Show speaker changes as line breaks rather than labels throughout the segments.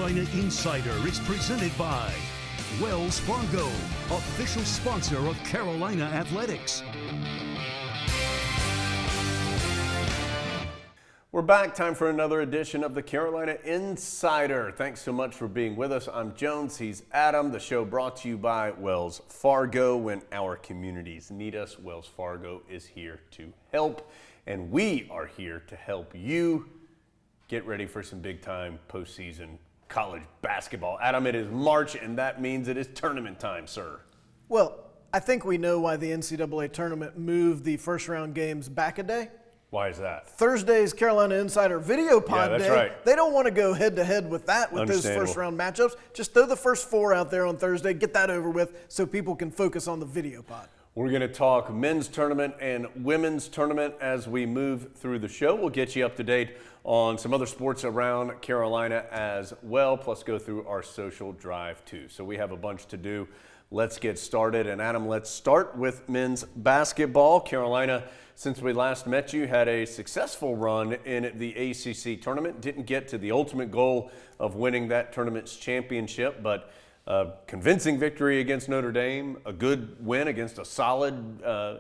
Carolina Insider is presented by Wells Fargo, official sponsor of Carolina Athletics.
We're back. Time for another edition of the Carolina Insider. Thanks so much for being with us. I'm Jones. He's Adam. The show brought to you by Wells Fargo. When our communities need us, Wells Fargo is here to help. And we are here to help you get ready for some big-time postseason college basketball. Adam, it is March, and that means it is tournament time, sir.
Well, I think we know why the NCAA tournament moved the first-round games back a day.
Why is that?
Thursday's Carolina Insider Video Pod
that's
Day.
Right.
They don't want to go head-to-head with that, with those first-round matchups. Just throw the first four out there on Thursday, get that over with so people can focus on the video pod.
We're going to talk men's tournament and women's tournament as we move through the show. We'll get you up to date on some other sports around Carolina as well, plus go through our social drive too. So we have a bunch to do. Let's get started. And Adam, let's start with men's basketball. Carolina, since we last met you, had a successful run in the ACC tournament. Didn't get to the ultimate goal of winning that tournament's championship, but a convincing victory against Notre Dame, a good win against a solid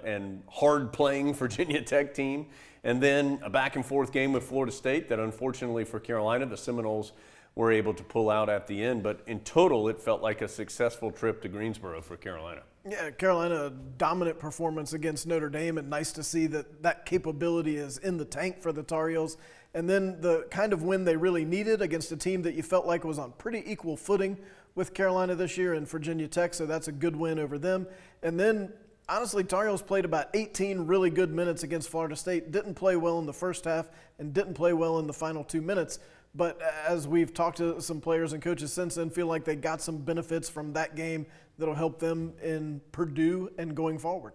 and hard-playing Virginia Tech team, and then a back-and-forth game with Florida State that unfortunately for Carolina, the Seminoles were able to pull out at the end. But in total, it felt like a successful trip to Greensboro for Carolina. Yeah,
Carolina, dominant performance against Notre Dame, and nice to see that that capability is in the tank for the Tar Heels. And then the kind of win they really needed against a team that you felt like was on pretty equal footing with Carolina this year in Virginia Tech, so that's a good win over them. And then, honestly, Tar Heels played about 18 really good minutes against Florida State. Didn't play well in the first half and didn't play well in the final 2 minutes. But as we've talked to some players and coaches since then, feel like they got some benefits from that game that'll help them in Purdue and going forward.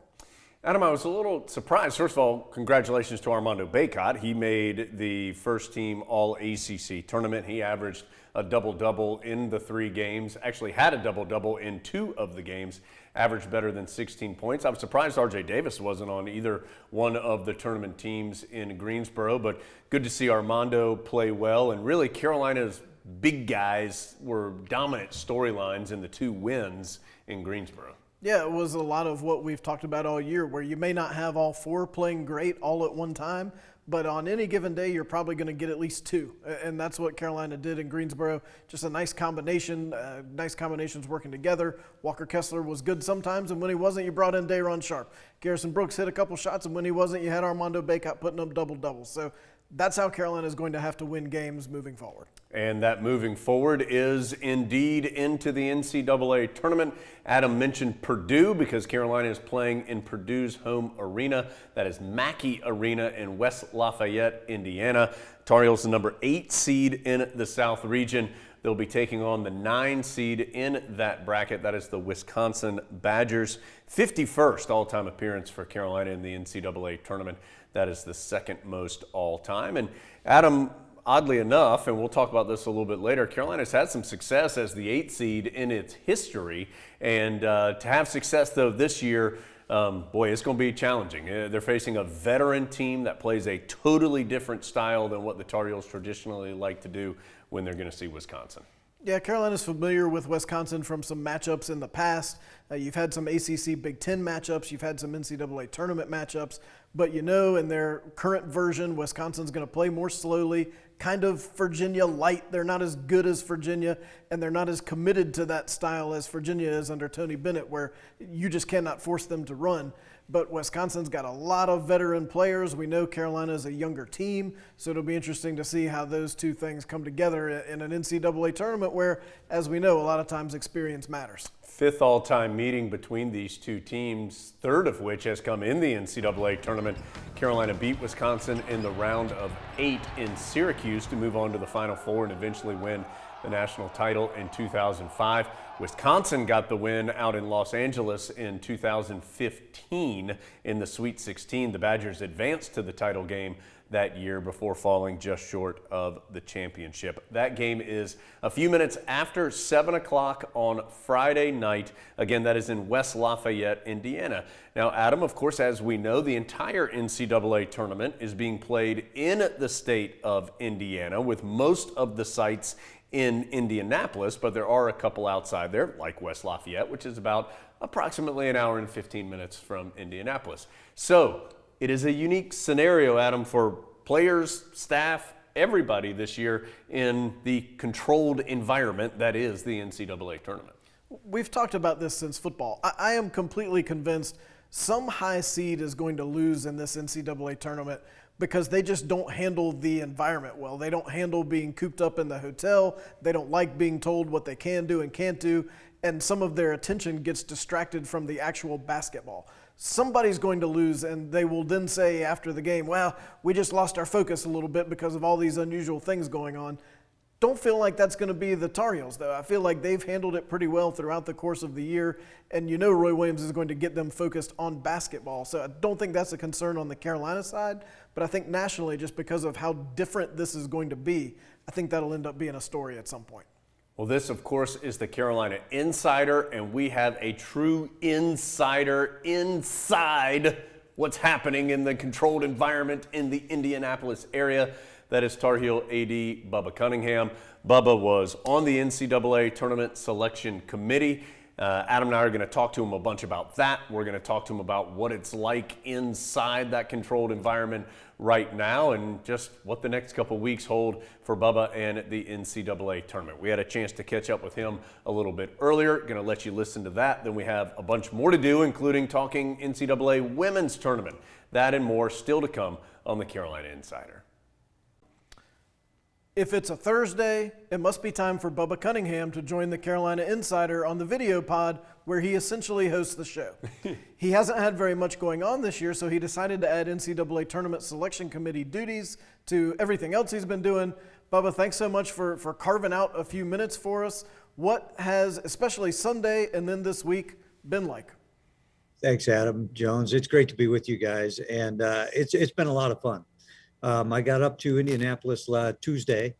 Adam, I was a little surprised. First of all, congratulations to Armando Bacot. He made the first team All-ACC tournament. He averaged a double-double in the 3 games, actually had a double-double in 2 of the games, averaged better than 16 points. I was surprised R.J. Davis wasn't on either one of the tournament teams in Greensboro, but good to see Armando play well. And really, Carolina's big guys were dominant storylines in the 2 wins in Greensboro.
Yeah, it was a lot of what we've talked about all year, where you may not have all 4 playing great all at one time, but on any given day, you're probably going to get at least 2. And that's what Carolina did in Greensboro. Just a nice combination, nice combinations working together. Walker Kessler was good sometimes, and when he wasn't, you brought in Day'Ron Sharp. Garrison Brooks hit a couple shots, and when he wasn't, you had Armando Bacot putting up double-doubles. So that's how Carolina is going to have to win games moving forward.
And that moving forward is indeed into the NCAA tournament. Adam mentioned Purdue because Carolina is playing in Purdue's home arena. That is Mackey Arena in West Lafayette, Indiana. Tar Heels, the number 8 seed in the South region. They'll be taking on the 9 seed in that bracket. That is the Wisconsin Badgers. 51st all-time appearance for Carolina in the NCAA tournament. That is the second most all-time. And Adam, oddly enough, and we'll talk about this a little bit later, Carolina's had some success as the 8th seed in its history. And to have success, though, this year, boy, it's going to be challenging. They're facing a veteran team that plays a totally different style than what the Tar Heels traditionally like to do when they're going to see Wisconsin.
Yeah, Carolina's familiar with Wisconsin from some matchups in the past. You've had some ACC Big Ten matchups. You've had some NCAA tournament matchups. But you know, in their current version, Wisconsin's going to play more slowly, kind of Virginia light. They're not as good as Virginia, and they're not as committed to that style as Virginia is under Tony Bennett, where you just cannot force them to run. But Wisconsin's got a lot of veteran players. We know Carolina is a younger team, so it'll be interesting to see how those two things come together in an NCAA tournament where, as we know, a lot of times experience matters.
5th all-time meeting between these two teams, 3rd of which has come in the NCAA tournament. Carolina beat Wisconsin in the round of 8 in Syracuse to move on to the Final Four and eventually win the national title in 2005. Wisconsin got the win out in Los Angeles in 2015 in the Sweet 16. The Badgers advanced to the title game that year before falling just short of the championship. That game is a few minutes after 7 o'clock on Friday night. Again, that is in West Lafayette, Indiana. Now, Adam, of course, as we know, the entire NCAA tournament is being played in the state of Indiana, with most of the sites in Indianapolis, but there are a couple outside there, like West Lafayette, which is about approximately an hour and 15 minutes from Indianapolis. So it is a unique scenario, Adam, for players, staff, everybody this year in the controlled environment that is the NCAA tournament.
We've talked about this since football. I am completely convinced some high seed is going to lose in this NCAA tournament because they just don't handle the environment well. They don't handle being cooped up in the hotel. They don't like being told what they can do and can't do. And some of their attention gets distracted from the actual basketball. Somebody's going to lose, and they will then say after the game, well, we just lost our focus a little bit because of all these unusual things going on. Don't feel like that's going to be the Tar Heels, though. I feel like they've handled it pretty well throughout the course of the year, and you know Roy Williams is going to get them focused on basketball. So I don't think that's a concern on the Carolina side, but I think nationally, just because of how different this is going to be, I think that'll end up being a story at some point.
Well, this, of course, is the Carolina Insider, and we have a true insider inside what's happening in the controlled environment in the Indianapolis area. That is Tar Heel AD Bubba Cunningham. Bubba was on the NCAA Tournament Selection Committee. Adam and I are going to talk to him a bunch about that. We're going to talk to him about what it's like inside that controlled environment right now and just what the next couple weeks hold for Bubba and the NCAA tournament. We had a chance to catch up with him a little bit earlier. Going to let you listen to that. Then we have a bunch more to do, including talking NCAA women's tournament. That and more still to come on the Carolina Insider.
If it's a Thursday, it must be time for Bubba Cunningham to join the Carolina Insider on the video pod where he essentially hosts the show. He hasn't had very much going on this year, so he decided to add NCAA Tournament Selection Committee duties to everything else he's been doing. Bubba, thanks so much for carving out a few minutes for us. What has, especially Sunday and then this week, been like?
Thanks, Adam Jones. It's great to be with you guys, and it's been a lot of fun. I got up to Indianapolis Tuesday.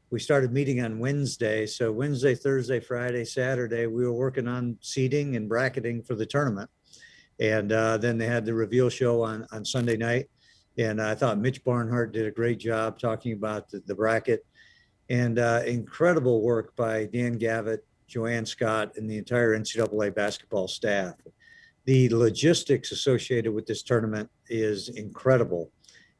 We started meeting on Wednesday. So Wednesday, Thursday, Friday, Saturday, we were working on seeding and bracketing for the tournament. And then they had the reveal show on Sunday night. And I thought Mitch Barnhart did a great job talking about the bracket. And incredible work by Dan Gavitt, Joanne Scott, and the entire NCAA basketball staff. The logistics associated with this tournament is incredible.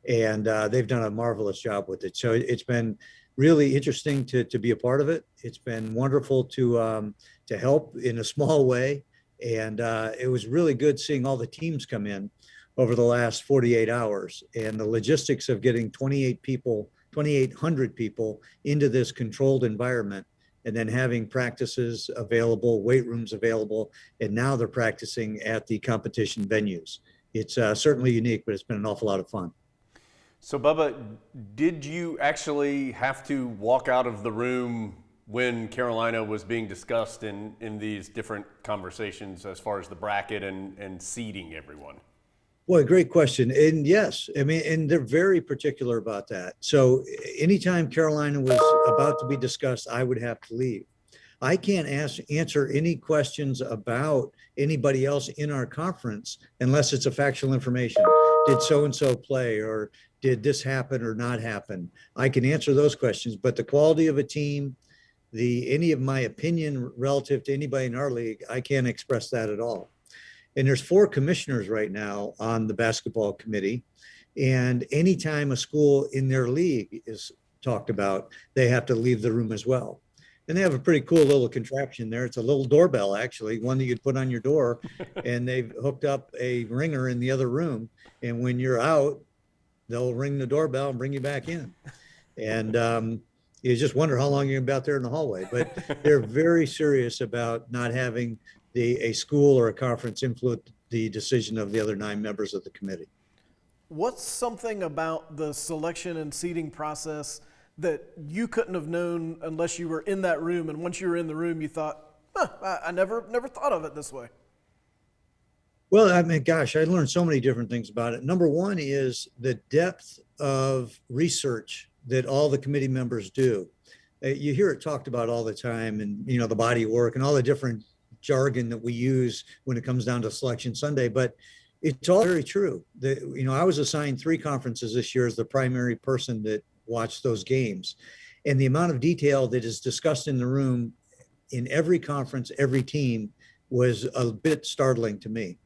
And they've done a marvelous job with it. So it's been really interesting to be a part of it. It's been wonderful to help in a small way. And it was really good seeing all the teams come in over the last 48 hours. And the logistics of getting 2,800 people into this controlled environment and then having practices available, weight rooms available, and now they're practicing at the competition venues. It's certainly unique, but it's been an awful lot of fun.
So, Bubba, did you actually have to walk out of the room when Carolina was being discussed in these different conversations as far as the bracket and seeding everyone?
Boy, great question. And yes, I mean, and they're very particular about that. So anytime Carolina was about to be discussed, I would have to leave. I can't answer any questions about anybody else in our conference unless it's a factual information. Did so-and-so play, or did this happen or not happen? I can answer those questions, but the quality of a team, any of my opinion relative to anybody in our league, I can't express that at all. And there's 4 commissioners right now on the basketball committee. And anytime a school in their league is talked about, they have to leave the room as well. And they have a pretty cool little contraption there. It's a little doorbell, actually, one that you'd put on your door. And they've hooked up a ringer in the other room. And when you're out, they'll ring the doorbell and bring you back in. And you just wonder how long you're going to be out there in the hallway. But they're very serious about not having a school or a conference influence the decision of the other 9 members of the committee.
What's something about the selection and seeding process that you couldn't have known unless you were in that room, and once you were in the room, you thought, I never thought of it this way?
Well, I mean, gosh, I learned so many different things about it. Number one is the depth of research that all the committee members do. You hear it talked about all the time, and, you know, the body of work and all the different jargon that we use when it comes down to Selection Sunday, but it's all very true. I was assigned 3 conferences this year as the primary person that watched those games. And the amount of detail that is discussed in the room in every conference, every team, was a bit startling to me.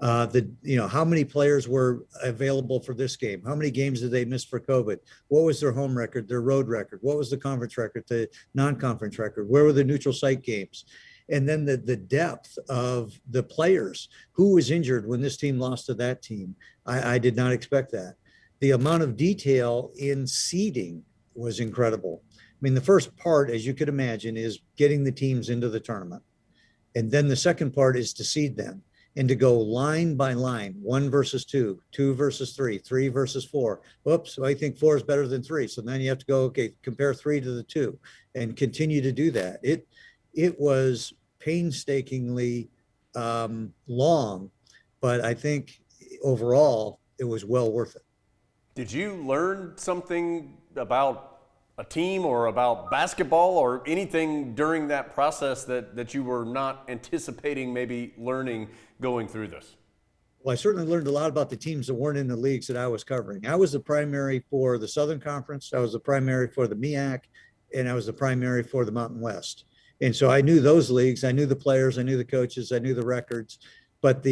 How many players were available for this game? How many games did they miss for COVID? What was their home record, their road record? What was the conference record, the non-conference record? Where were the neutral site games? And then the depth of the players. Who was injured when this team lost to that team? I did not expect that. The amount of detail in seeding was incredible. I mean, the first part, as you could imagine, is getting the teams into the tournament. And then the second part is to seed them and to go line by line, 1 versus 2, 2 versus 3, 3 versus 4. Oops, I think 4 is better than 3. So then you have to go, okay, compare 3 to the 2 and continue to do that. It was painstakingly long, but I think overall it was well worth it.
Did you learn something about a team or about basketball or anything during that process that you were not anticipating maybe learning going through this?
Well, I certainly learned a lot about the teams that weren't in the leagues that I was covering. I was the primary for the Southern Conference, I was the primary for the MEAC, and I was the primary for the Mountain West. And so I knew those leagues, I knew the players, I knew the coaches, I knew the records, but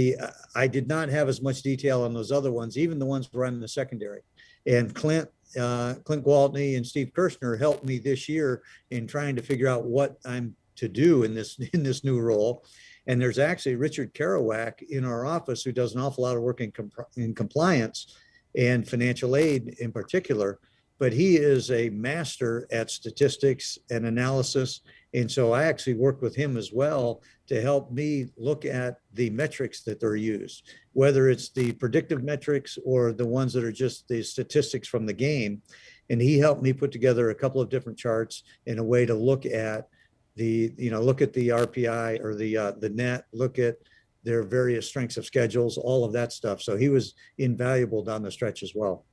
I did not have as much detail on those other ones, even the ones where I'm in the secondary. And Clint Gwaltney and Steve Kirshner helped me this year in trying to figure out what I'm to do in this new role. And there's actually Richard Kerouac in our office who does an awful lot of work in compliance and financial aid in particular, but he is a master at statistics and analysis. And so I actually worked with him as well to help me look at the metrics that are used, whether it's the predictive metrics or the ones that are just the statistics from the game. And he helped me put together a couple of different charts in a way to look at the RPI or the net, look at their various strengths of schedules, all of that stuff. So he was invaluable down the stretch as well.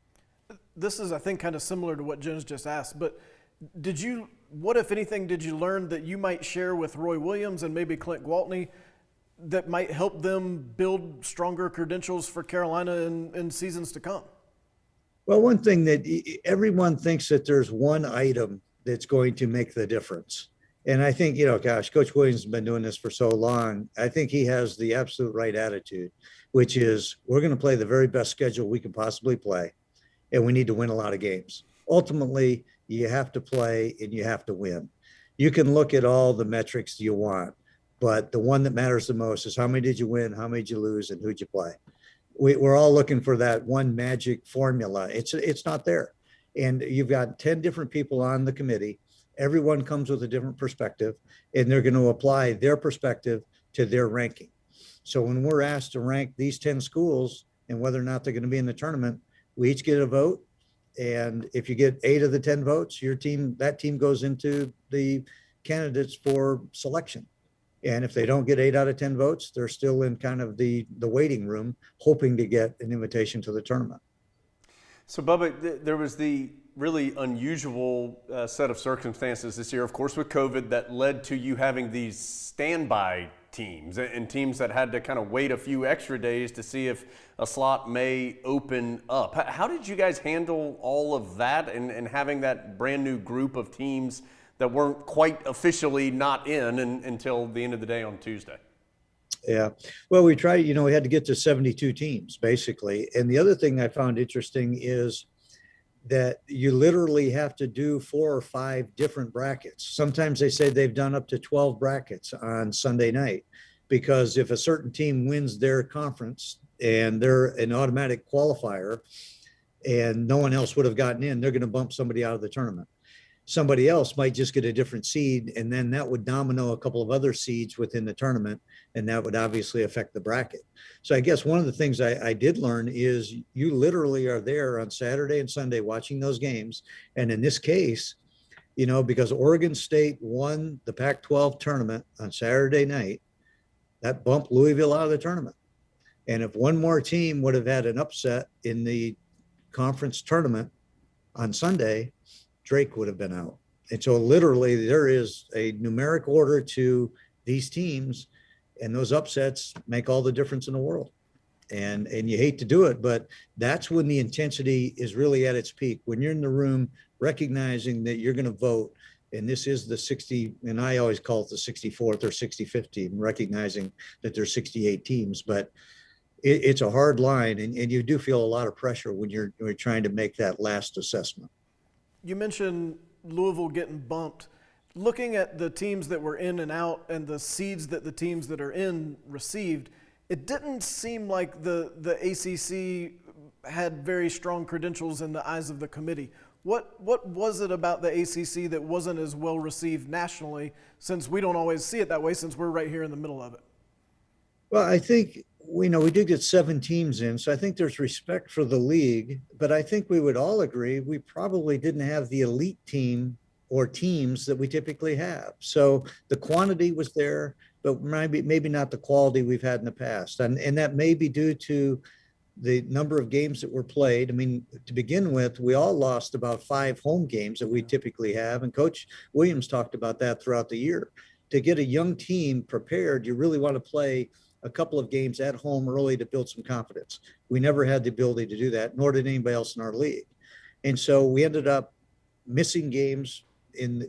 This is, I think, kind of similar to what Jen's just asked, but what, if anything, did you learn that you might share with Roy Williams and maybe Clint Gwaltney that might help them build stronger credentials for Carolina in seasons to come?
Well, one thing that everyone thinks that there's one item that's going to make the difference. And I think, Coach Williams has been doing this for so long. I think he has the absolute right attitude, which is we're going to play the very best schedule we can possibly play, and we need to win a lot of games. Ultimately, you have to play and you have to win. You can look at all the metrics you want, but the one that matters the most is how many did you win, how many did you lose, and who'd you play? We're all looking for that one magic formula. It's not there. And you've got 10 different people on the committee. Everyone comes with a different perspective, and they're going to apply their perspective to their ranking. So when we're asked to rank these 10 schools and whether or not they're going to be in the tournament, we each get a vote. And if you get 8 of the 10 votes, that team goes into the candidates for selection. And if they don't get 8 out of 10 votes, they're still in kind of the waiting room, hoping to get an invitation to the tournament.
So, Bubba, there was the really unusual set of circumstances this year, of course, with COVID, that led to you having these standby teams and teams that had to kind of wait a few extra days to see if a slot may open up. How did you guys handle all of that and having that brand new group of teams that weren't quite officially not in until the end of the day on Tuesday?
Yeah. Well, we tried, we had to get to 72 teams basically. And the other thing I found interesting is that you literally have to do 4 or 5 different brackets. Sometimes they say they've done up to 12 brackets on Sunday night, because if a certain team wins their conference and they're an automatic qualifier and no one else would have gotten in, they're going to bump somebody out of the tournament. Somebody else might just get a different seed, and then that would domino a couple of other seeds within the tournament, and that would obviously affect the bracket. So I guess one of the things I did learn is you literally are there on Saturday and Sunday watching those games. And in this case, because Oregon State won the Pac-12 tournament on Saturday night, that bumped Louisville out of the tournament. And if one more team would have had an upset in the conference tournament on Sunday, Drake would have been out. And so literally there is a numeric order to these teams, and those upsets make all the difference in the world. And you hate to do it, but that's when the intensity is really at its peak. When you're in the room, recognizing that you're going to vote, and this is the 60, and I always call it the 64th or 65th team, recognizing that there's 68 teams, but it's a hard line, and you do feel a lot of pressure when you're trying to make that last assessment.
You mentioned Louisville getting bumped. Looking at the teams that were in and out and the seeds that the teams that are in received, it didn't seem like the ACC had very strong credentials in the eyes of the committee. What was it about the ACC that wasn't as well received nationally, since we don't always see it that way, since we're right here in the middle of it?
Well, I think we did get 7 teams in, so I think there's respect for the league, but I think we would all agree we probably didn't have the elite team or teams that we typically have. So the quantity was there, but maybe not the quality we've had in the past. And that may be due to the number of games that were played. I mean, to begin with, we all lost about 5 home games that we typically have. And Coach Williams talked about that throughout the year. To get a young team prepared, you really want to play a couple of games at home early to build some confidence. We never had the ability to do that, nor did anybody else in our league. And so we ended up missing games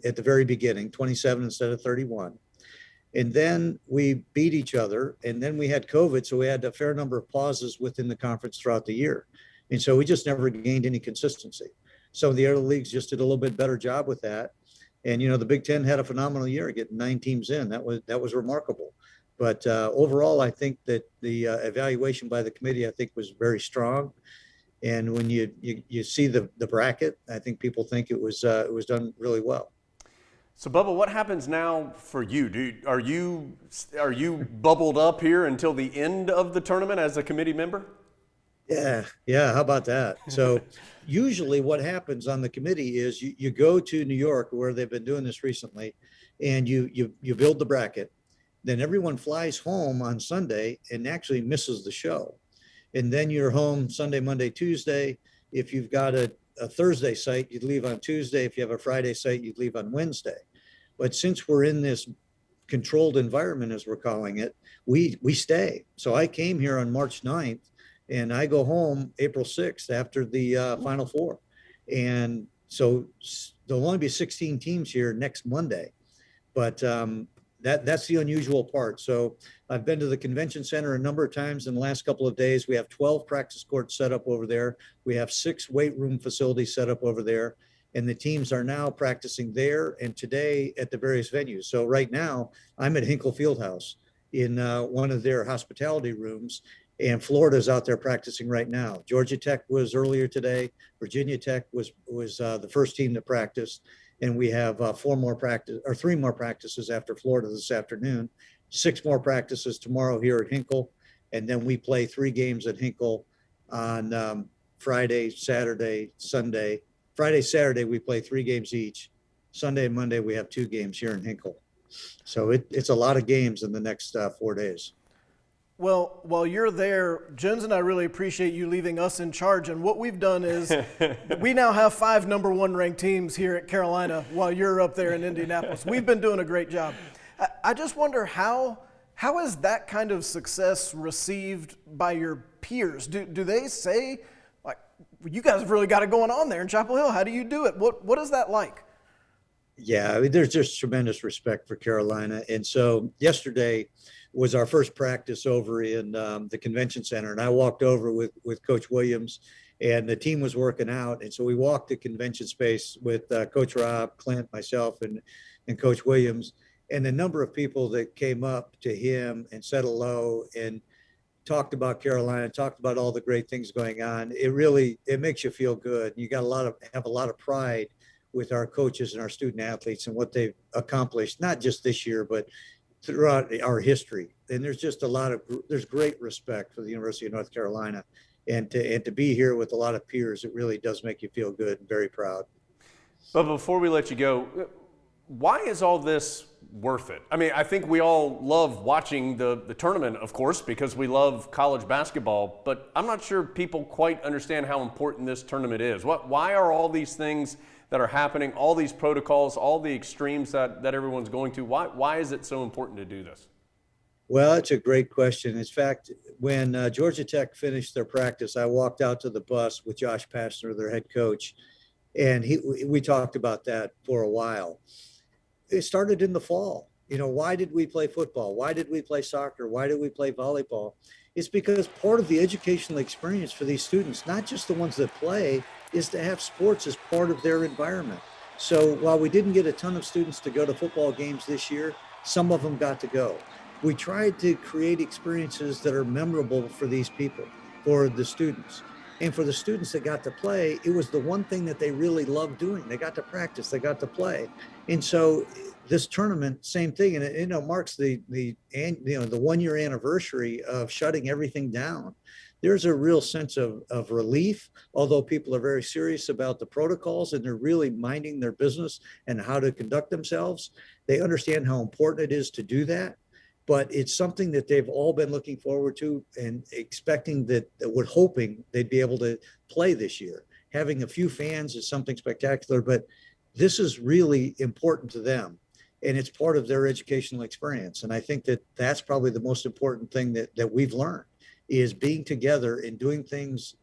at the very beginning, 27 instead of 31. And then we beat each other, and then we had COVID, so we had a fair number of pauses within the conference throughout the year. And so we just never gained any consistency. Some of the other leagues just did a little bit better job with that. And, the Big Ten had a phenomenal year, getting 9 teams in. That was remarkable. But overall, I think that the evaluation by the committee, I think, was very strong. And when you see the bracket, I think people think it was done really well.
So, Bubba, what happens now for you? Are you bubbled up here until the end of the tournament as a committee member?
Yeah. How about that? So, usually, what happens on the committee is you go to New York, where they've been doing this recently, and you build the bracket. Then everyone flies home on Sunday and actually misses the show. And then you're home Sunday, Monday, Tuesday. If you've got a Thursday site, you'd leave on Tuesday. If you have a Friday site, you'd leave on Wednesday. But since we're in this controlled environment, as we're calling it, we stay. So I came here on March 9th, and I go home April 6th after the Final Four. And so there'll only be 16 teams here next Monday. But that's the unusual part. So I've been to the convention center a number of times in the last couple of days. We have 12 practice courts set up over there. We have 6 weight room facilities set up over there. And the teams are now practicing there and today at the various venues. So right now I'm at Hinkle Fieldhouse in one of their hospitality rooms, and Florida's out there practicing right now. Georgia Tech was earlier today. Virginia Tech was the first team to practice. And we have 3 more practices after Florida this afternoon, 6 more practices tomorrow here at Hinkle. And then we play 3 games at Hinkle on Friday, Saturday, Sunday. Friday, Saturday, we play 3 games each. Sunday and Monday, we have 2 games here in Hinkle. So it's a lot of games in the next 4 days.
Well, while you're there, Jones and I really appreciate you leaving us in charge. And what we've done is we now have 5 number 1 ranked teams here at Carolina while you're up there in Indianapolis. We've been doing a great job. I just wonder how is that kind of success received by your peers? Do they say, like, you guys have really got it going on there in Chapel Hill? How do you do it? What is that like?
Yeah, I mean, there's just tremendous respect for Carolina. And so yesterday was our first practice over in the convention center. And I walked over with Coach Williams, and the team was working out. And so we walked the convention space with Coach Rob, Clint, myself, and Coach Williams. And the number of people that came up to him and said hello and talked about Carolina, talked about all the great things going on. It makes you feel good. You got have a lot of pride with our coaches and our student athletes and what they've accomplished, not just this year, but throughout our history. And there's just there's great respect for the University of North Carolina, and to be here with a lot of peers, it really does make you feel good and very proud.
But before we let you go, why is all this worth it? I mean, I think we all love watching the tournament, of course, because we love college basketball, but I'm not sure people quite understand how important this tournament is. Why are all these things that are happening, all these protocols, all the extremes that everyone's going to, why is it so important to do this?
Well, it's a great question. In fact, when Georgia Tech finished their practice, I walked out to the bus with Josh Pastner, their head coach, and we talked about that for a while. It started in the fall. Why did we play football? Why did we play soccer? Why did we play volleyball? It's because part of the educational experience for these students, not just the ones that play, is to have sports as part of their environment. So while we didn't get a ton of students to go to football games this year, some of them got to go. We tried to create experiences that are memorable for these people, for the students. And for the students that got to play, it was the one thing that they really loved doing. They got to practice, they got to play. And so this tournament, same thing. And it marks the 1 year anniversary of shutting everything down. There's a real sense of relief, although people are very serious about the protocols and they're really minding their business and how to conduct themselves. They understand how important it is to do that. But it's something that they've all been looking forward to and expecting hoping they'd be able to play this year. Having a few fans is something spectacular, but this is really important to them. And it's part of their educational experience. And I think that that's probably the most important thing that we've learned, is being together and doing things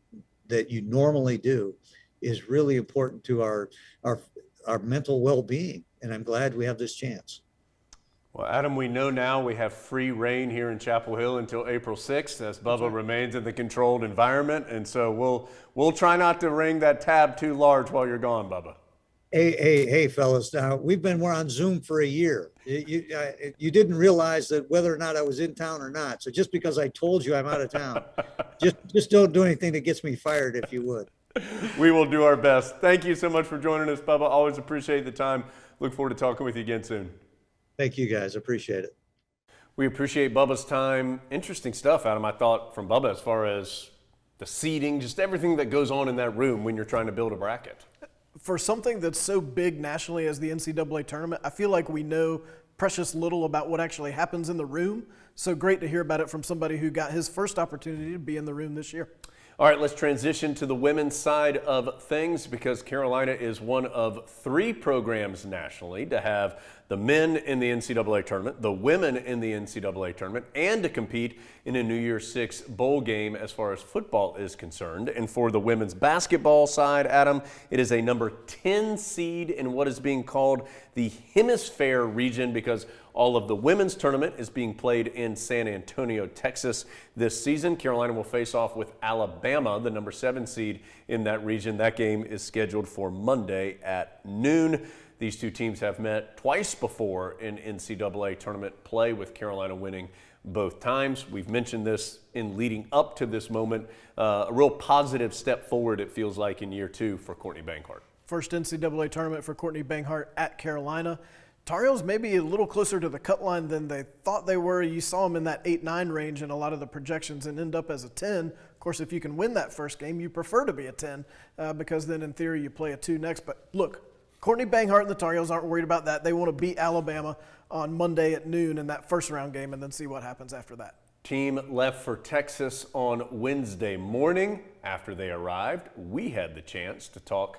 that you normally do is really important to our mental well-being. And I'm glad we have this chance.
Well, Adam, we know now we have free reign here in Chapel Hill until April 6th as Bubba remains in the controlled environment. And so we'll try not to ring that tab too large while you're gone, Bubba.
Hey, fellas. Now, we're on Zoom for a year. You didn't realize that whether or not I was in town or not. So just because I told you I'm out of town, just don't do anything that gets me fired, if you would.
We will do our best. Thank you so much for joining us, Bubba. Always appreciate the time. Look forward to talking with you again soon.
Thank you, guys. Appreciate it.
We appreciate Bubba's time. Interesting stuff, Adam, I thought, from Bubba as far as the seating, just everything that goes on in that room when you're trying to build a bracket.
For something that's so big nationally as the NCAA tournament, I feel like we know precious little about what actually happens in the room. So great to hear about it from somebody who got his first opportunity to be in the room this year.
All right, let's transition to the women's side of things, because Carolina is one of 3 programs nationally to have the men in the NCAA tournament, the women in the NCAA tournament, and to compete in a New Year's Six bowl game as far as football is concerned. And for the women's basketball side, Adam, it is a number 10 seed in what is being called the Hemisphere region, because all of the women's tournament is being played in San Antonio, Texas this season. Carolina will face off with Alabama, the number 7 seed in that region. That game is scheduled for Monday at noon. These two teams have met twice before in NCAA tournament play, with Carolina winning both times. We've mentioned this in leading up to this moment. A real positive step forward, it feels like, in year 2 for Courtney Banghart.
First NCAA tournament for Courtney Banghart at Carolina. Tar Heels maybe a little closer to the cut line than they thought they were. You saw them in that 8-9 range in a lot of the projections and end up as a 10. Of course, if you can win that first game, you prefer to be a 10 because then in theory you play a 2 next. But look, Courtney Banghart and the Tar Heels aren't worried about that. They want to beat Alabama on Monday at noon in that first round game and then see what happens after that.
Team left for Texas on Wednesday morning. After they arrived, we had the chance to talk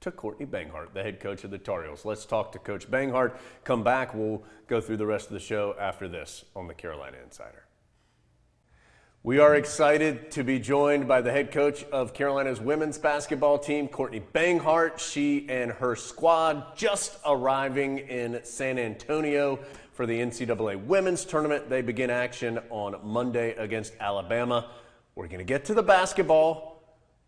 to Courtney Banghart, the head coach of the Tar Heels. Let's talk to Coach Banghart. Come back. We'll go through the rest of the show after this on the Carolina Insider. We are excited to be joined by the head coach of Carolina's women's basketball team, Courtney Banghart. She and her squad just arriving in San Antonio for the NCAA women's tournament. They begin action on Monday against Alabama. We're going to get to the basketball,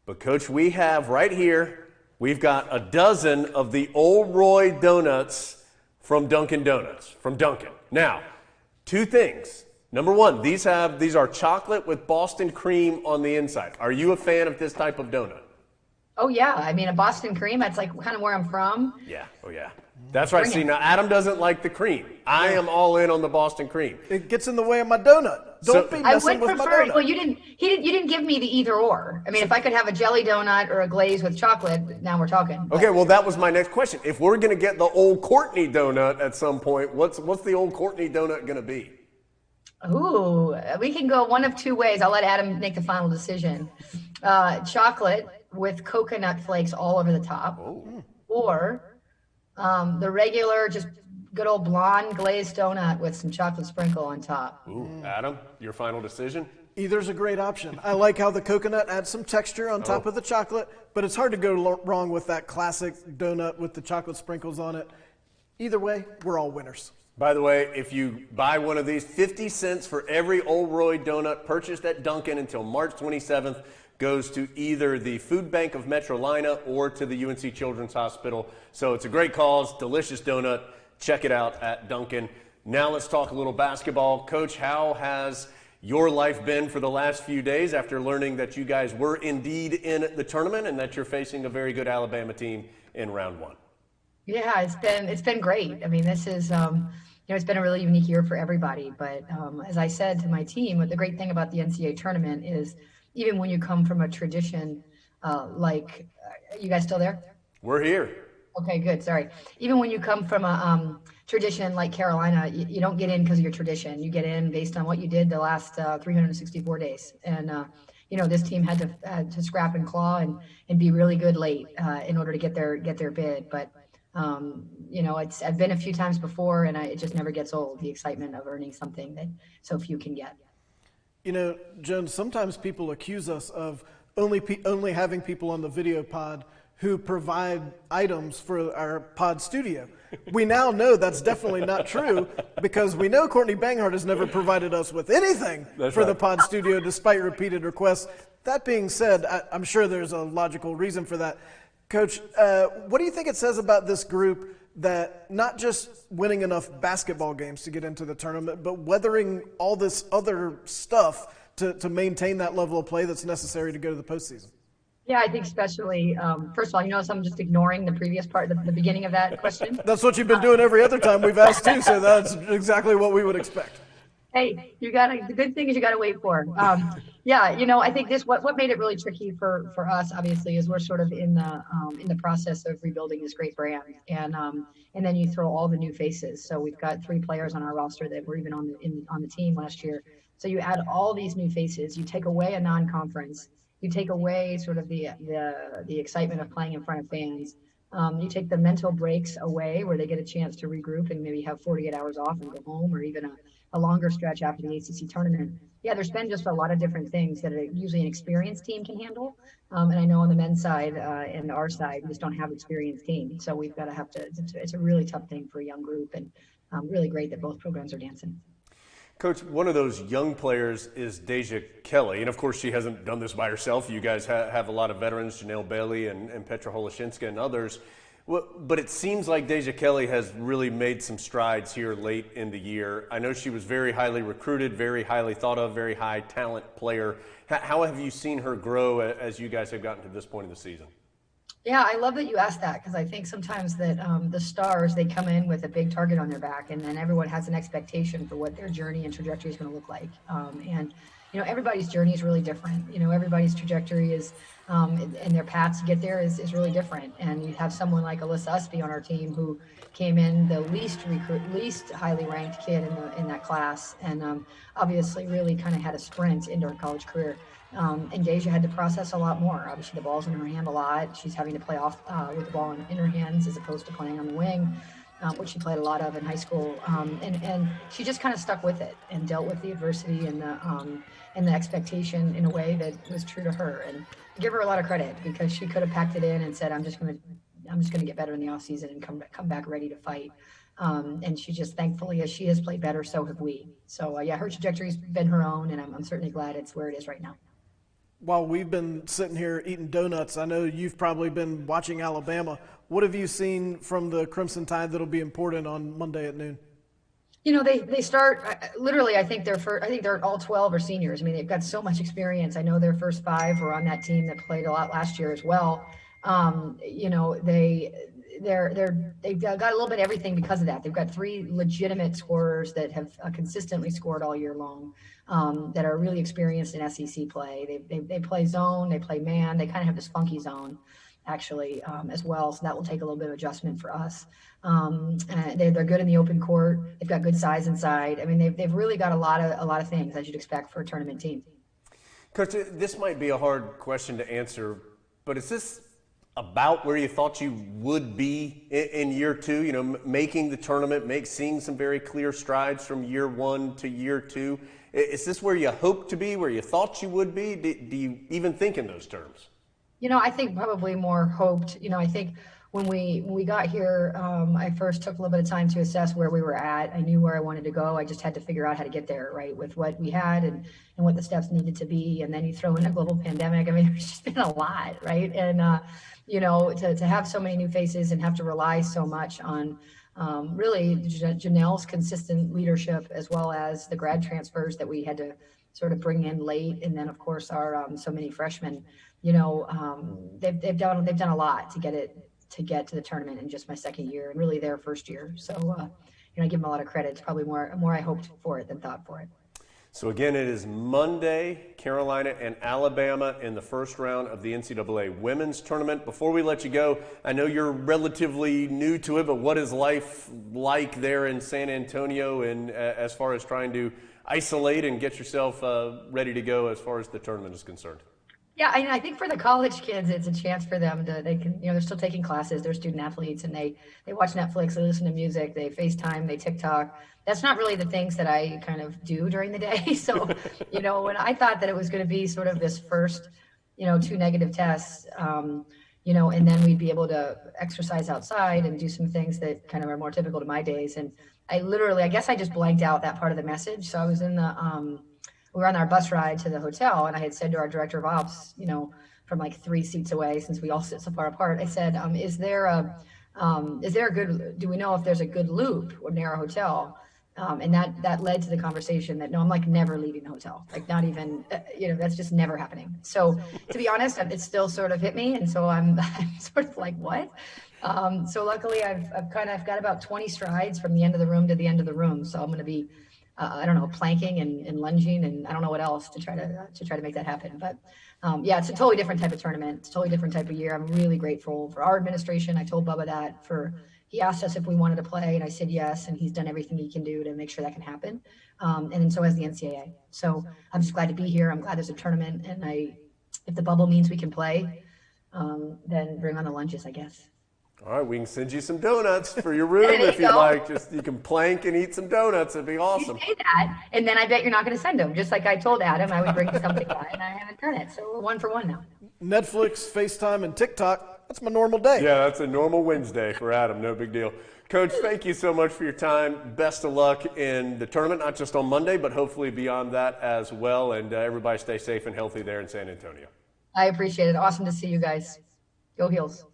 but Coach, we have right here, we've got a dozen of the Old Roy donuts from Dunkin' Donuts, from Dunkin'. Now, 2 things. Number 1, these are chocolate with Boston cream on the inside. Are you a fan of this type of donut?
Oh yeah, I mean a Boston cream, that's like kind of where I'm from.
Yeah, oh yeah. That's right. See, now Adam doesn't like the cream. I am all in on the Boston cream.
It gets in the way of my donut. Don't be messing with my donut.
Well, you didn't give me the either or. I mean, if I could have a jelly donut or a glaze with chocolate, now we're talking.
Okay, well that was my next question. If we're going to get the Old Courtney donut at some point, what's the Old Courtney donut going to be?
Ooh, we can go one of 2 ways. I'll let Adam make the final decision. Chocolate with coconut flakes all over the top, or the regular just good old blonde glazed donut with some chocolate sprinkle on top.
Ooh, Adam, your final decision?
Either's a great option. I like how the coconut adds some texture on top of the chocolate, but it's hard to go wrong with that classic donut with the chocolate sprinkles on it. Either way, we're all winners.
By the way, if you buy one of these, 50 cents for every Old Roy donut purchased at Dunkin' until March 27th goes to either the Food Bank of Metrolina or to the UNC Children's Hospital. So it's a great cause, delicious donut. Check it out at Dunkin'. Now let's talk a little basketball. Coach, how has your life been for the last few days after learning that you guys were indeed in the tournament and that you're facing a very good Alabama team in round one?
Yeah, it's been great. I mean, this is it's been a really unique year for everybody. But as I said to my team, the great thing about the NCAA tournament is even when you come from a tradition like, you guys still there?
We're here.
Okay, good. Sorry. Even when you come from a tradition like Carolina, you don't get in because of your tradition. You get in based on what you did the last 364 days. And, this team had to scrap and claw and be really good late in order to get their bid. But, I've been a few times before, and it just never gets old, the excitement of earning something that so few can get.
Jones, sometimes people accuse us of only having people on the video pod who provide items for our pod studio. We now know that's definitely not true because we know Courtney Banghart has never provided us with anything the pod studio despite repeated requests. That being said, I'm sure there's a logical reason for that. Coach, what do you think it says about this group that not just winning enough basketball games to get into the tournament, but weathering all this other stuff to maintain that level of play that's necessary to go to the postseason?
Yeah, I think especially, first of all, notice I'm just ignoring the previous part, the beginning of that question.
That's what you've been doing every other time we've asked too, so that's exactly what we would expect.
Hey, the good thing is you got to wait for. I think what made it really tricky for us, obviously, is we're sort of in the process of rebuilding this great brand. And then you throw all the new faces. So we've got 3 players on our roster that were even on the team last year. So you add all these new faces, you take away a non-conference, you take away sort of the excitement of playing in front of fans. You take the mental breaks away where they get a chance to regroup and maybe have 48 hours off and go home, or even a longer stretch after the ACC tournament. Yeah, there's been just a lot of different things that usually an experienced team can handle. And I know on the men's side and our side, we just don't have experienced teams. So we've got to it's a really tough thing for a young group, and really great that both programs are dancing.
Coach, one of those young players is Deja Kelly, and of course she hasn't done this by herself. You guys have a lot of veterans, Janelle Bailey and Petra Holoshinska and others. But it seems like Deja Kelly has really made some strides here late in the year. I know she was very highly recruited, very highly thought of, very high talent player. How have you seen her grow as you guys have gotten to this point of the season?
Yeah, I love that you asked that, because I think sometimes that the stars, they come in with a big target on their back, and then everyone has an expectation for what their journey and trajectory is going to look like. And everybody's journey is really different. Everybody's trajectory is, and their paths to get there is really different. And you have someone like Alyssa Usby on our team who came in the least highly ranked kid in that class, and obviously really kind of had a sprint into her college career. And Deja had to process a lot more. Obviously, the ball's in her hand a lot. She's having to play off with the ball in her hands as opposed to playing on the wing, which she played a lot of in high school. And she just kind of stuck with it and dealt with the adversity and the expectation in a way that was true to her. And I give her a lot of credit, because she could have packed it in and said, "I'm just going to get better in the off season and come back ready to fight." And she just, thankfully, as she has played better, so have we. So her trajectory's been her own, and I'm certainly glad it's where it is right now.
While we've been sitting here eating donuts, I know you've probably been watching Alabama. What have you seen from the Crimson Tide that'll be important on Monday at noon?
They start literally. I think they're all 12 are seniors. I mean, they've got so much experience. I know their first 5 were on that team that played a lot last year as well. They've got a little bit of everything because of that. They've got 3 legitimate scorers that have consistently scored all year long, that are really experienced in SEC play. They play zone, they play man, they kind of have this funky zone actually as well. So that will take a little bit of adjustment for us. They're good in the open court. They've got good size inside. I mean, they've really got a lot of things as you'd expect for a tournament team.
Coach, this might be a hard question to answer, but is this about where you thought you would be in year two? You know, making the tournament, seeing some very clear strides from year one to year two. Is this where you hoped to be, where you thought you would be? Do you even think in those terms?
You know, I think probably more hoped. You know, I think when we got here, I first took a little bit of time to assess where we were at. I knew where I wanted to go. I just had to figure out how to get there, right, with what we had and what the steps needed to be. And then you throw in a global pandemic. I mean, there's just been a lot, right? And, you know, to have so many new faces and have to rely so much on really Janelle's consistent leadership, as well as the grad transfers that we had to sort of bring in late. And then, of course, our so many freshmen, you know, they've done a lot to get to the tournament in just my second year and really their first year. So, you know, I give them a lot of credit. It's probably more I hoped for it than thought for it.
So again, it is Monday, Carolina and Alabama in the first round of the NCAA women's tournament. Before we let you go, I know you're relatively new to it, but what is life like there in San Antonio, and as far as trying to isolate and get yourself ready to go as far as the tournament is concerned?
Yeah, I think for the college kids, it's a chance for them they can, you know, they're still taking classes, they're student athletes, and they watch Netflix, they listen to music, they FaceTime, they TikTok. That's not really the things that I kind of do during the day. So, you know, when I thought that it was going to be sort of this first, you know, 2 negative tests, you know, and then we'd be able to exercise outside and do some things that kind of are more typical to my days. And I guess I just blanked out that part of the message. So I was in we were on our bus ride to the hotel, and I had said to our director of ops, you know, from like 3 seats away, since we all sit so far apart, I said, do we know if there's a good loop near our hotel? And that led to the conversation that, no, I'm like never leaving the hotel, like not even, you know, that's just never happening. So to be honest, it's still sort of hit me. And so I'm sort of like, what? So luckily I've got about 20 strides from the end of the room to the end of the room. So I'm going to be, I don't know, planking and lunging and I don't know what else to try to make that happen. But yeah, it's a totally different type of tournament. It's a totally different type of year. I'm really grateful for our administration. I told Bubba that he asked us if we wanted to play, and I said yes, and he's done everything he can do to make sure that can happen. And then so has the NCAA. So I'm just glad to be here. I'm glad there's a tournament, and if the bubble means we can play, then bring on the lunges, I guess.
All right, we can send you some donuts for your room if you'd like. Just you can plank and eat some donuts. It'd be awesome.
You say that, and then I bet you're not going to send them. Just like I told Adam, I would bring something by, and I haven't done it. So we're 1 for 1 now.
Netflix, FaceTime, and TikTok, that's my normal day.
Yeah, that's a normal Wednesday for Adam. No big deal. Coach, thank you so much for your time. Best of luck in the tournament, not just on Monday, but hopefully beyond that as well. And everybody stay safe and healthy there in San Antonio.
I appreciate it. Awesome to see you guys. Go Heels.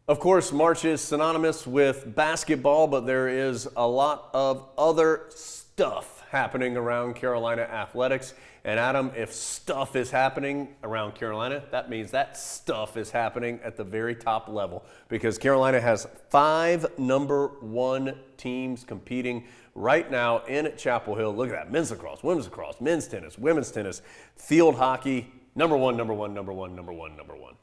Of course, March is synonymous with basketball, but there is a lot of other stuff happening around Carolina athletics. And Adam, if stuff is happening around Carolina, that means that stuff is happening at the very top level, because Carolina has 5 number 1 teams competing right now in Chapel Hill. Look at that. Men's lacrosse, women's lacrosse, men's tennis, women's tennis, field hockey, number 1, number 1, number 1, number 1, number 1.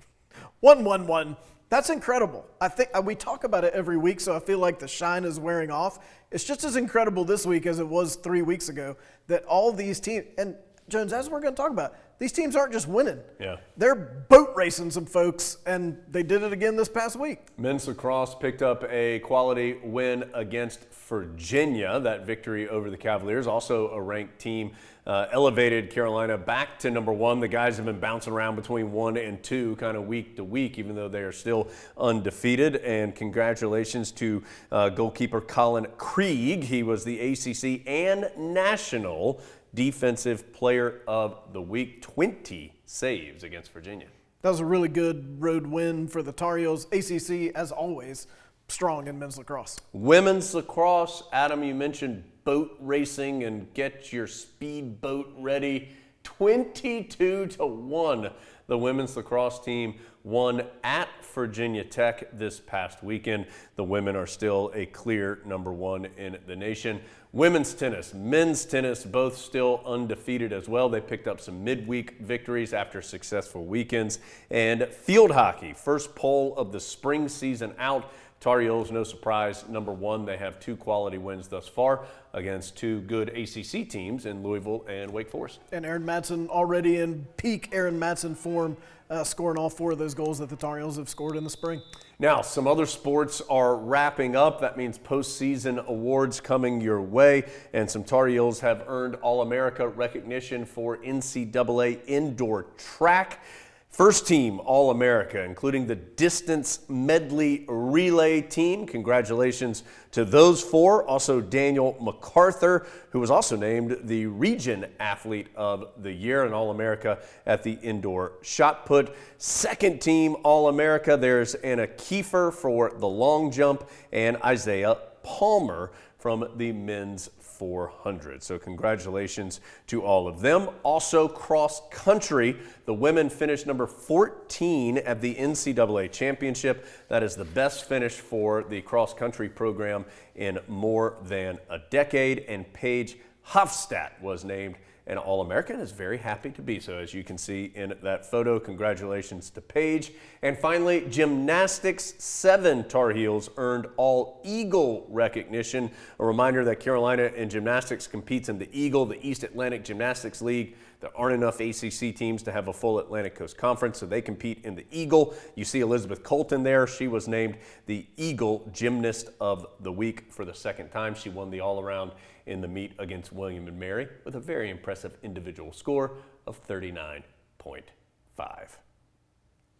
1-1-1. That's incredible. I think we talk about it every week, so I feel like the shine is wearing off. It's just as incredible this week as it was 3 weeks ago that all these teams, and Jones, as we're going to talk about, these teams aren't just winning.
Yeah.
They're boat racing some folks, and they did it again this past week.
Men's lacrosse picked up a quality win against Virginia. That victory over the Cavaliers, also a ranked team, elevated Carolina back to number 1. The guys have been bouncing around between 1 and 2 kind of week to week, even though they are still undefeated. And congratulations to goalkeeper Colin Krieg. He was the ACC and National Defensive Player of the Week. 20 saves against Virginia.
That was a really good road win for the Tar Heels. ACC, as always, strong in men's lacrosse.
Women's lacrosse, Adam, you mentioned boat racing and get your speedboat ready. 22-1. The women's lacrosse team won at Virginia Tech this past weekend. The women are still a clear number 1 in the nation. Women's tennis, men's tennis, both still undefeated as well. They picked up some midweek victories after successful weekends. And field hockey, first poll of the spring season out. Tar Heels, no surprise, number one. They have 2 quality wins thus far against 2 good ACC teams in Louisville and Wake Forest.
And Aaron Matson already in peak Aaron Matson form, scoring all 4 of those goals that the Tar Heels have scored in the spring.
Now, some other sports are wrapping up. That means postseason awards coming your way, and some Tar Heels have earned All-America recognition for NCAA indoor track. First team All-America, including the distance medley relay team. Congratulations to those 4. Also Daniel MacArthur, who was also named the Region Athlete of the Year and All-America at the indoor shot put. Second team All-America, there's Anna Kiefer for the long jump and Isaiah Palmer from the men's 400. So congratulations to all of them. Also cross country, the women finished number 14 at the NCAA championship. That is the best finish for the cross country program in more than a decade. And Paige Hofstadt was named an All-American, is very happy to be so, as you can see in that photo. Congratulations to Paige. And finally, gymnastics, 7 Tar Heels earned All-Eagle recognition. A reminder that Carolina in gymnastics competes in the Eagle, the East Atlantic Gymnastics League. There aren't enough ACC teams to have a full Atlantic Coast Conference, so they compete in the Eagle. You see Elizabeth Colton there. She was named the Eagle Gymnast of the Week for the 2nd time. She won the all-around in the meet against William and Mary with a very impressive individual score of 39.5.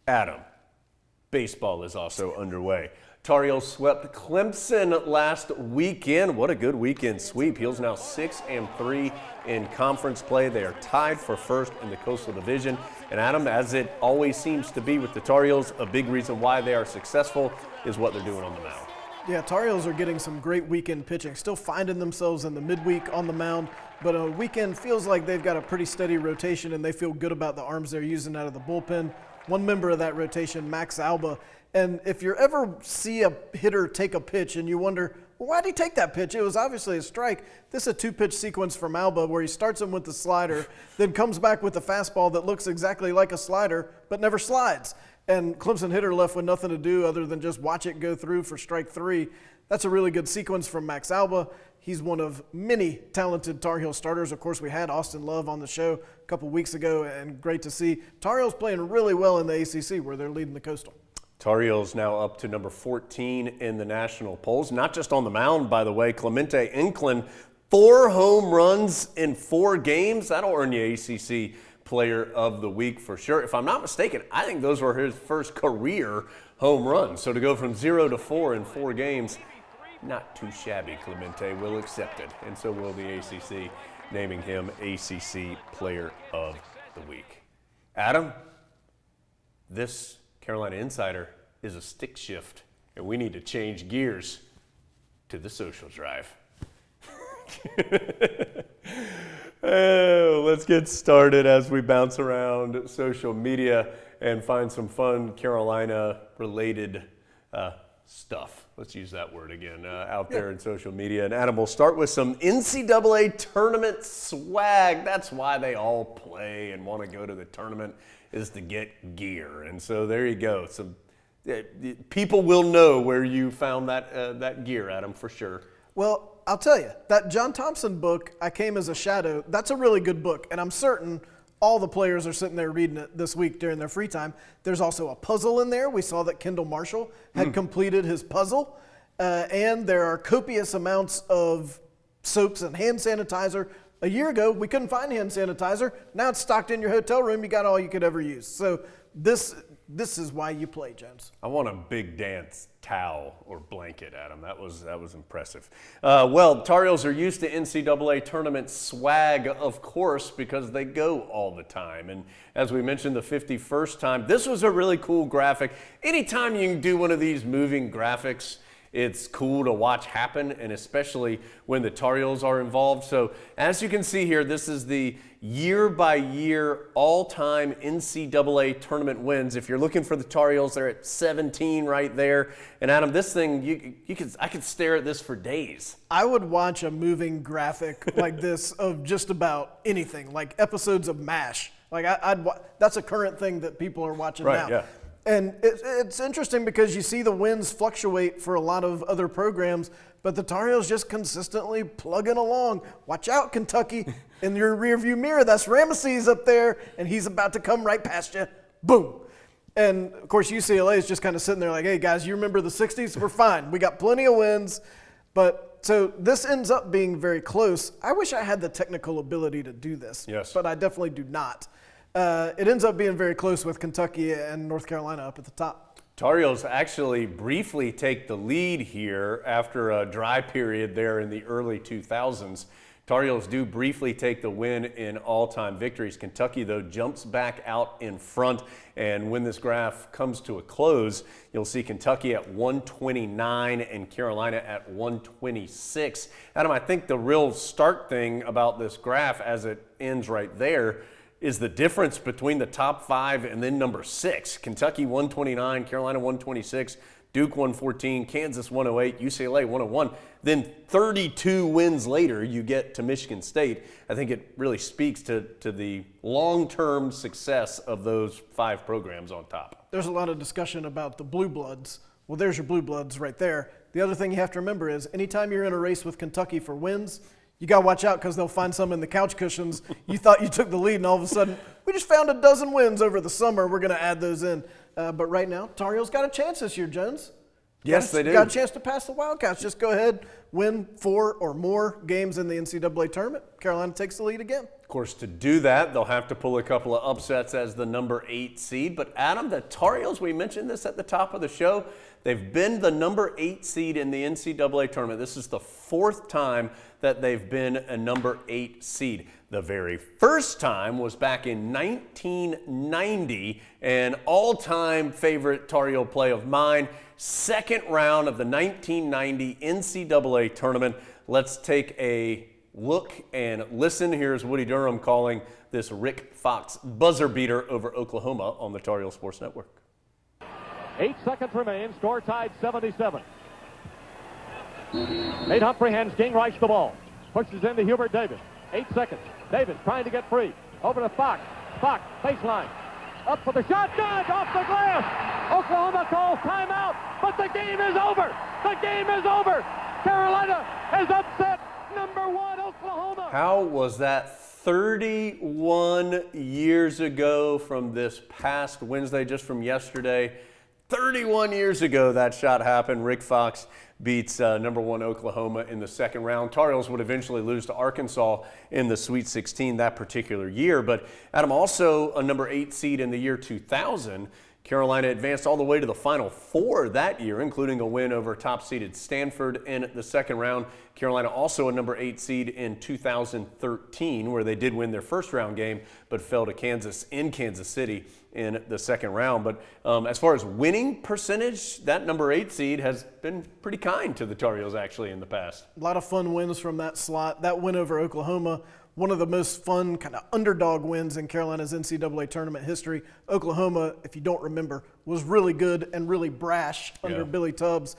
Adam, baseball is also underway. Tar Heels swept Clemson last weekend. What a good weekend sweep. Heels now 6-3 in conference play. They are tied for first in the Coastal Division. And Adam, as it always seems to be with the Tar Heels, a big reason why they are successful is what they're doing on the mound.
Yeah, Tar Heels are getting some great weekend pitching, still finding themselves in the midweek on the mound, but a weekend feels like they've got a pretty steady rotation and they feel good about the arms they're using out of the bullpen. One member of that rotation, Max Alba, and if you ever see a hitter take a pitch and you wonder, well, why did he take that pitch? It was obviously a strike. This is a 2-pitch sequence from Alba where he starts him with the slider, then comes back with the fastball that looks exactly like a slider but never slides. And Clemson hitter left with nothing to do other than just watch it go through for strike 3. That's a really good sequence from Max Alba. He's one of many talented Tar Heel starters. Of course, we had Austin Love on the show a couple weeks ago, and great to see Tar Heels playing really well in the ACC where they're leading the Coastal.
Tar Heels now up to number 14 in the national polls. Not just on the mound, by the way. Clemente Inclin, 4 home runs in 4 games. That'll earn you ACC Player of the Week for sure. If I'm not mistaken, I think those were his first career home runs. So to go from 0 to 4 in 4 games, not too shabby. Clemente will accept it, and so will the ACC, naming him ACC Player of the Week. Adam, this Carolina Insider is a stick shift, and we need to change gears to the social drive. Let's get started as we bounce around social media and find some fun Carolina-related stuff. Let's use that word again, out there in social media. And Adam, we'll start with some NCAA tournament swag. That's why they all play and want to go to the tournament, is to get gear. And so there you go. Some people will know where you found that gear, Adam, for sure.
Well, I'll tell you, that John Thompson book, I Came as a Shadow, that's a really good book. And I'm certain all the players are sitting there reading it this week during their free time. There's also a puzzle in there. We saw that Kendall Marshall had completed his puzzle. And there are copious amounts of soaps and hand sanitizer. A year ago, we couldn't find hand sanitizer. Now it's stocked in your hotel room. You got all you could ever use. So this is why you play, James.
I want a big dance towel or blanket, Adam. That was impressive. Well, Tar Heels are used to NCAA tournament swag, of course, because they go all the time. And as we mentioned the 51st time, this was a really cool graphic. Anytime you can do one of these moving graphics, it's cool to watch happen, and especially when the Tar Heels are involved. So as you can see here, this is the year-by-year all-time NCAA tournament wins. If you're looking for the Tar Heels, they're at 17 right there. And Adam, this thing, I could stare at this for days.
I would watch a moving graphic like this of just about anything, like episodes of MASH. Like that's a current thing that people are watching now.
Yeah.
And it's interesting because you see the wins fluctuate for a lot of other programs, but the Tar Heels just consistently plugging along. Watch out, Kentucky. In your rearview mirror, that's Ramesses up there, and he's about to come right past you. Boom. And, of course, UCLA is just kind of sitting there like, hey, guys, you remember the 60s? We're fine. We got plenty of wins. But so this ends up being very close. I wish I had the technical ability to do this, but I definitely do not. It ends up being very close with Kentucky and North Carolina up at the top.
Tar Heels actually briefly take the lead here after a dry period there in the early 2000s. Tar Heels do briefly take the win in all-time victories. Kentucky, though, jumps back out in front, and when this graph comes to a close, you'll see Kentucky at 129 and Carolina at 126. Adam, I think the real stark thing about this graph as it ends right there is the difference between the top 5 and then number 6. Kentucky 129, Carolina 126, Duke 114, Kansas 108, UCLA 101. Then 32 wins later, you get to Michigan State. I think it really speaks to the long-term success of those 5 programs on top.
There's a lot of discussion about the Blue Bloods. Well, there's your Blue Bloods right there. The other thing you have to remember is anytime you're in a race with Kentucky for wins, you got to watch out because they'll find some in the couch cushions. You thought you took the lead, and all of a sudden, we just found a dozen wins over the summer. We're going to add those in. But right now, Tar Heels got a chance this year, Jones.
Yes, they do.
Got a chance to pass the Wildcats. Just go ahead, win 4 or more games in the NCAA tournament. Carolina takes the lead again.
Of course, to do that, they'll have to pull a couple of upsets as the number 8 seed. But Adam, the Tar Heels, we mentioned this at the top of the show, they've been the number 8 seed in the NCAA tournament. This is the 4th time that they've been a number 8 seed. The very first time was back in 1990, an all-time favorite Tar Heel play of mine. Second round of the 1990 NCAA tournament. Let's take a look and listen. Here's Woody Durham calling this Rick Fox buzzer beater over Oklahoma on the Tar Heel Sports Network.
8 seconds remain. Score tied 77. Nate Humphrey hands Gingrich the ball. Pushes into Hubert Davis. 8 seconds. Davis trying to get free. Over to Fox. Fox, baseline. Up for the shot. Good! Off the glass! Oklahoma calls timeout, but the game is over! The game is over! Carolina has upset number 1 Oklahoma!
How was that 31 years ago from this past Wednesday, just from yesterday? 31 years ago that shot happened. Rick Fox beats number 1 Oklahoma in the second round. Tar Heels would eventually lose to Arkansas in the Sweet 16 that particular year. But Adam, also a number 8 seed in the year 2000. Carolina advanced all the way to the Final Four that year, including a win over top-seeded Stanford in the second round. Carolina also a number 8 seed in 2013, where they did win their first round game, but fell to Kansas in Kansas City in the second round. But as far as winning percentage, that number 8 seed has been pretty kind to the Tar Heels actually in the past.
A lot of fun wins from that slot. That win over Oklahoma, one of the most fun kind of underdog wins in Carolina's NCAA tournament history. Oklahoma, if you don't remember, was really good and really brash under Billy Tubbs.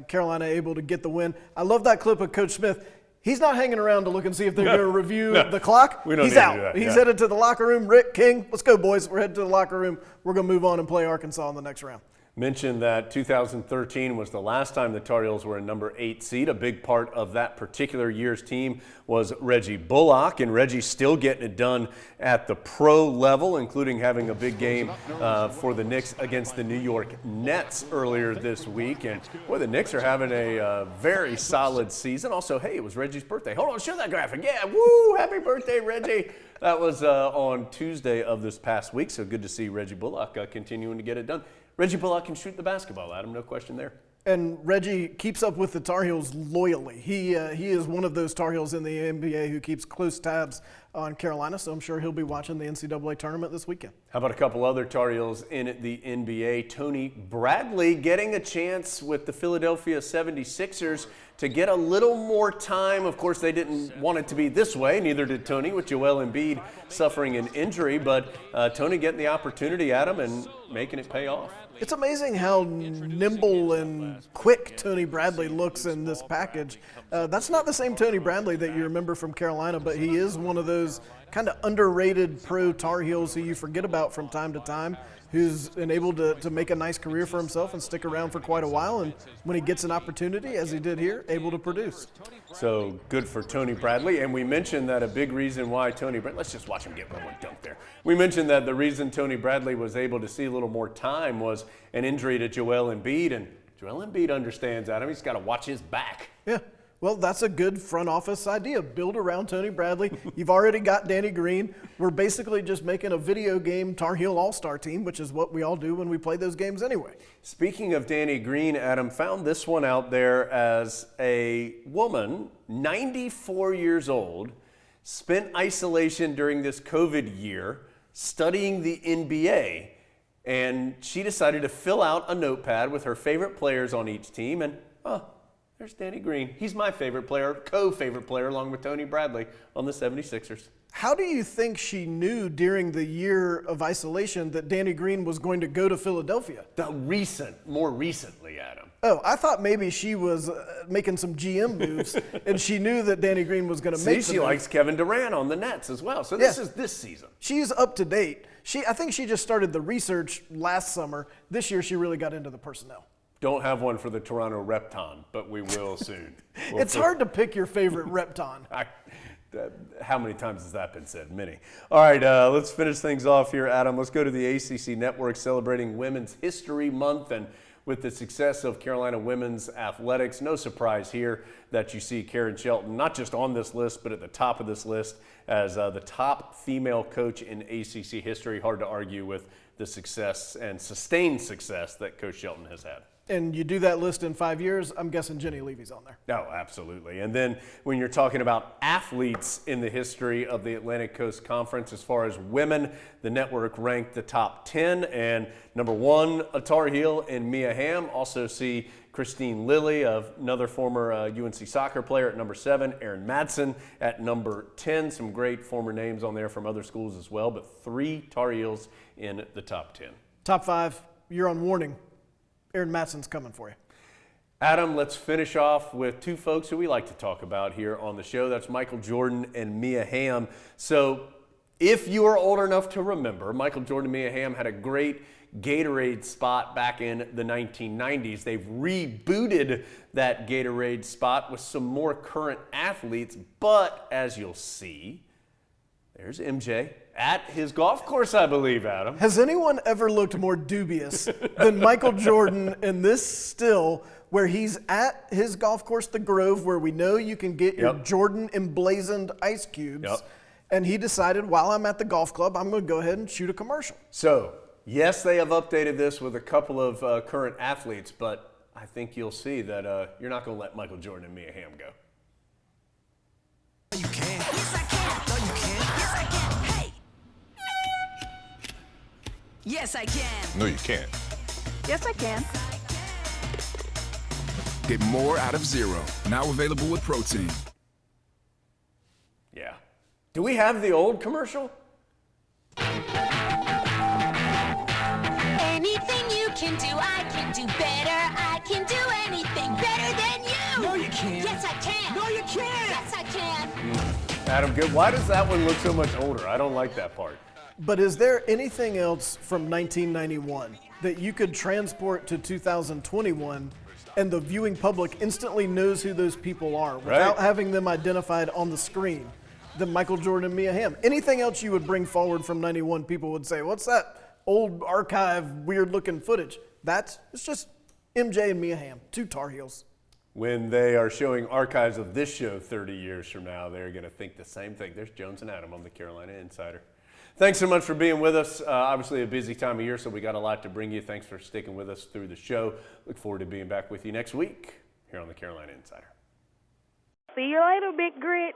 Carolina able to get the win. I love that clip of Coach Smith. He's not hanging around to look and see if they're going to review the clock. He's out. He's headed to the locker room. Rick, King, let's go, boys. We're headed to the locker room. We're going to move on and play Arkansas in the next round.
Mentioned that 2013 was the last time the Tar Heels were a number 8 seed. A big part of that particular year's team was Reggie Bullock, and Reggie's still getting it done at the pro level, including having a big game for the Knicks against the New York Nets earlier this week. And boy, the Knicks are having a very solid season. Also, hey, it was Reggie's birthday. Hold on, show that graphic. Yeah, woo, happy birthday, Reggie. That was on Tuesday of this past week, so good to see Reggie Bullock continuing to get it done. Reggie Bullock can shoot the basketball, Adam, no question there.
And Reggie keeps up with the Tar Heels loyally. He is one of those Tar Heels in the NBA who keeps close tabs on Carolina, so I'm sure he'll be watching the NCAA tournament this weekend.
How about a couple other Tar Heels in the NBA? Tony Bradley getting a chance with the Philadelphia 76ers to get a little more time. Of course, they didn't want it to be this way, neither did Tony, with Joel Embiid suffering an injury, but Tony getting the opportunity, Adam, and making it pay off.
It's amazing how nimble and quick Tony Bradley looks in this package. That's not the same Tony Bradley that you remember from Carolina, but he is one of those those kind of underrated pro Tar Heels who you forget about from time to time, who's been able to make a nice career for himself and stick around for quite a while, and when he gets an opportunity, as he did here, able to produce.
So good for Tony Bradley. And we mentioned that a big reason why Tony Bradley, let's just watch him get one dunk there. We mentioned that the reason Tony Bradley was able to see a little more time was an injury to Joel Embiid, and Joel Embiid understands, Adam, he's got to watch his back.
Yeah. Well, that's a good front office idea. Build around Tony Bradley. You've already got Danny Green. We're basically just making a video game Tar Heel All-Star team, which is what we all do when we play those games anyway.
Speaking of Danny Green, Adam, found this one out there as a woman, 94 years old, spent isolation during this COVID year studying the NBA, and she decided to fill out a notepad with her favorite players on each team, and there's Danny Green. He's my favorite player, co-favorite player, along with Tony Bradley on the 76ers.
How do you think she knew during the year of isolation that Danny Green was going to go to Philadelphia?
More recently, Adam.
Oh, I thought maybe she was making some GM moves, and she knew that Danny Green was going to make.
See, she likes Kevin Durant on the Nets as well. So this is this season.
She's up to date. I think she just started the research last summer. This year, she really got into the personnel.
Don't have one for the Toronto Repton, but we will soon.
It's hard to pick your favorite Repton.
How many times has that been said? Many. All right, let's finish things off here, Adam. Let's go to the ACC Network celebrating Women's History Month, and with the success of Carolina women's athletics, no surprise here that you see Karen Shelton not just on this list, but at the top of this list as the top female coach in ACC history. Hard to argue with the success and sustained success that Coach Shelton has had.
And you do that list in 5 years, I'm guessing Jenny Levy's on there.
No, absolutely. And then when you're talking about athletes in the history of the Atlantic Coast Conference, as far as women, the network ranked the top 10. And number 1, a Tar Heel in Mia Hamm. Also see Christine Lilly, another former UNC soccer player, at number 7. Erin Madsen at number 10. Some great former names on there from other schools as well, but 3 Tar Heels in the top 10.
Top 5, you're on warning. Erin Madsen's coming for you.
Adam, let's finish off with 2 folks who we like to talk about here on the show. That's Michael Jordan and Mia Hamm. So if you are old enough to remember, Michael Jordan and Mia Hamm had a great Gatorade spot back in the 1990s. They've rebooted that Gatorade spot with some more current athletes, but as you'll see, there's MJ at his golf course, I believe, Adam.
Has anyone ever looked more dubious than Michael Jordan in this still, where he's at his golf course, The Grove, where we know you can get your Jordan emblazoned ice cubes, and he decided, while I'm at the golf club, I'm going to go ahead and shoot a commercial.
So, yes, they have updated this with a couple of current athletes, but I think you'll see that you're not going to let Michael Jordan and Mia Hamm go.
You can. Yes, I can. No, you can't. Yes, I can. Hey. Yes, I can.
No, you can't.
Yes, I can.
Get more out of Zero. Now available with protein.
Yeah. Do we have the old commercial?
Anything you can do, I can do better. I can do anything better than you.
No, you can't.
Yes, I can.
No, you can't.
Yes, I can.
Adam, good. Why does that one look so much older? I don't like that part.
But is there anything else from 1991 that you could transport to 2021 and the viewing public instantly knows who those people are without having them identified on the screen than Michael Jordan and Mia Hamm? Anything else you would bring forward from 91, people would say, what's that old archive, weird-looking footage? It's just MJ and Mia Hamm, 2 Tar Heels.
When they are showing archives of this show 30 years from now, they're going to think the same thing. There's Jones and Adam on the Carolina Insider. Thanks so much for being with us. Obviously a busy time of year, so we got a lot to bring you. Thanks for sticking with us through the show. Look forward to being back with you next week here on the Carolina Insider.
See you later, Big Grit.